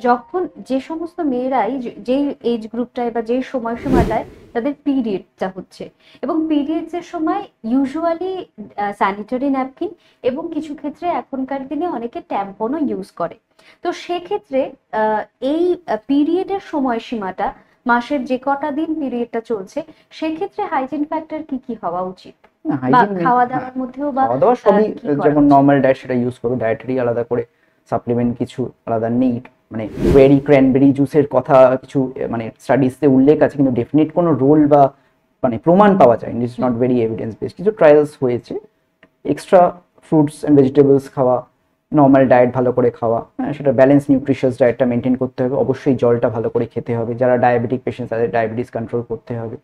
যখন যে সমস্ত মেয়েরাই যেই এজ গ্রুপটায় বা যেই সময়সীমাটায় তাদের পিরিয়ডটা হচ্ছে, এবং পিরিয়ডস এর সময় ইউজুয়ালি স্যানিটারি ন্যাপকিন এবং কিছু ক্ষেত্রে এখনকার দিনে অনেকে ট্যাম্পনও ইউজ করে। তো সেক্ষেত্রে আহ, এই পিরিয়ডের সময়সীমাটা, মাসের যে কটা দিন পিরিয়ডটা চলছে, সেক্ষেত্রে হাইজিন ফ্যাক্টর কি কি হওয়া উচিত, না, বা হাইজিন খাওয়া হ্যাঁ, দাওয়ার মধ্যেও বা খাওয়া দাওয়া সবই কি করা যেমন উচিত? নর্মাল ডায়েট সেটা ইউজ করো, ডায়েটারি আলাদা করে সাপ্লিমেন্ট কিছু আলাদা নেই। মানে কোয়েরি ক্র্যানবেরি জুসের কথা কিছু মানে স্টাডিজতে উল্লেখ আছে, কিন্তু ডেফিনিট কোনো রোল বা মানে প্রমাণ পাওয়া যায় it's hmm. Not very evidence based. কিছু ট্রায়ালস হয়েছে। এক্সট্রা ফ্রুটস অ্যান্ড ভেজিটেবলস খাওয়া, নর্মাল ডায়েট ভালো করে খাওয়া, হ্যাঁ সেটা ব্যালেন্স নিউট্রিশিয়াস ডায়েটটা মেনটেন করতে হবে। অবশ্যই জলটা ভালো করে খেতে হবে। যারা ডায়াবেটিক পেশেন্ট তাদের ডায়াবেটিস কন্ট্রোল করতে হবে।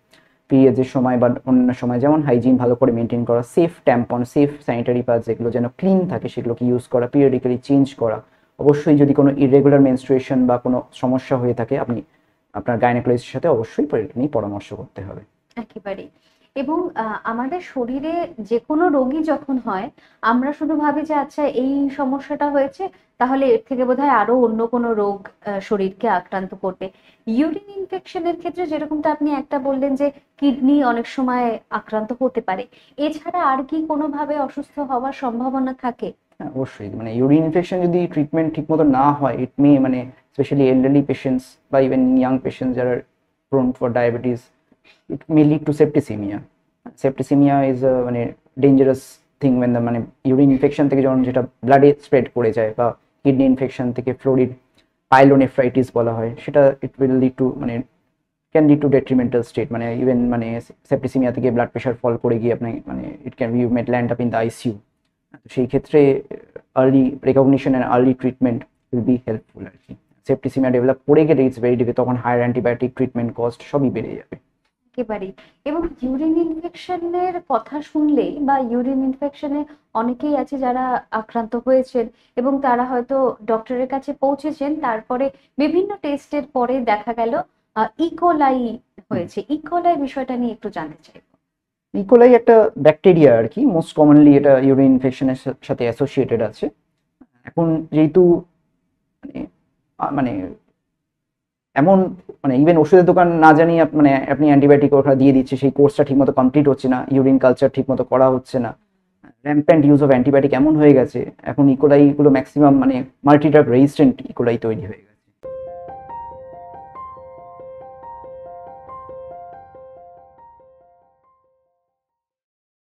পিরিয়ডের সময় বা অন্য সময় যেমন হাইজিন ভালো করে মেনটেন করা, safe tampon, safe sanitary pad যেগুলো যেন ক্লিন থাকে সেগুলোকে ইউজ করা, পিরিয়ডিক্যালি চেঞ্জ করা। অবশ্যই যদি কোনো ইরেগুলার মেনস্ট্রুয়েশন বা কোনো সমস্যা হয়ে থাকে আপনি আপনার গাইনোকোলজিস্টের সাথে অবশ্যই নিয়ে পরামর্শ করতে হবে। একেবারেই। এবং আমাদের শরীরে যে কোনো রোগী যখন হয়, আমরা শুধু ভাবি যে আচ্ছা এই সমস্যাটা হয়েছে, তাহলে এর থেকে বোধহয় আরো অন্য কোনো রোগ শরীরকে আক্রান্ত করবে। ইউরিন ইনফেকশনের ক্ষেত্রে যেরকমটা আপনি একটা বললেন যে কিডনি অনেক সময় আক্রান্ত হতে পারে, এছাড়া আর কি কোনোভাবে অসুস্থ হওয়ার সম্ভাবনা থাকে? হ্যাঁ অবশ্যই, মানে ইউরিন ইনফেকশন যদি ট্রিটমেন্ট ঠিকমতো না হয় ইট মে মানে স্পেশালি এল্ডারলি পেশেন্টস বা ইভেন ইয়াং পেশেন্টস যারা prone for diabetes, it may lead to septicaemia. Septicaemia is মানে ডেঞ্জারাস থিং ওয়েন দ্য মানে ইউরিন ইনফেকশন থেকে যখন যেটা ব্লাডে স্প্রেড করে যায়, বা কিডনি ইনফেকশন থেকে ফ্লোরিড পাইলোনেফ্রাইটিস বলা হয়, সেটা ইট উইল লিড টু মানে can lead to detrimental state. মানে ইভেন মানে সেপ্টিসিমিয়া থেকে ব্লাড প্রেশার ফল করে গিয়ে আপনি মানে it can you might land up in the ICU. তো সেই ক্ষেত্রে early recognition and early treatment will be helpful আর কি। সেপ্টিসিমিয়া ডেভেলপ করে গেলে ইটস ভেরি ডিফিকাল্ট, তখন হায়ার অ্যান্টিবায়োটিক ট্রিটমেন্ট কস্ট সবই বেড়ে যাবে। একেবারেই। এবং ইউরিন ইনফেকশনের কথা শুনলেই, বা ইউরিন ইনফেকশনে অনেকেই আছে যারা আক্রান্ত হয়েছেন এবং তারা হয়তো ডক্টরের কাছে পৌঁছেছেন, তারপরে বিভিন্ন টেস্টের পরে দেখা গেল ইকোলাই হয়েছে। ইকোলাই বিষয়টা নিয়ে একটু জানতে চাইবো। ইকোলাই একটা ব্যাকটেরিয়া আর কি, মোস্ট কমনলি এটা ইউরিন ইনফেকশনের সাথে অ্যাসোসিয়েটেড আছে। এখন যেহেতু মানে মানে এমন মানে ইভেন ওষুধের দোকান না জানিয়ে মানে আপনি অ্যান্টিবায়োটিক ওরা দিয়ে দিচ্ছে, সেই কোর্সটা ঠিকমতো কমপ্লিট হচ্ছে না, ইউরিন কালচার ঠিকমতো করা হচ্ছে না, র্যাম্প্যান্ট ইউজ অফ অ্যান্টিবায়োটিক এমন হয়ে গেছে এখন ইকোলাই গুলো ম্যাক্সিমাম মানে মাল্টি ড্রাগ রেজিস্ট্যান্ট ইকোলাই তৈরি হয়ে গেছে।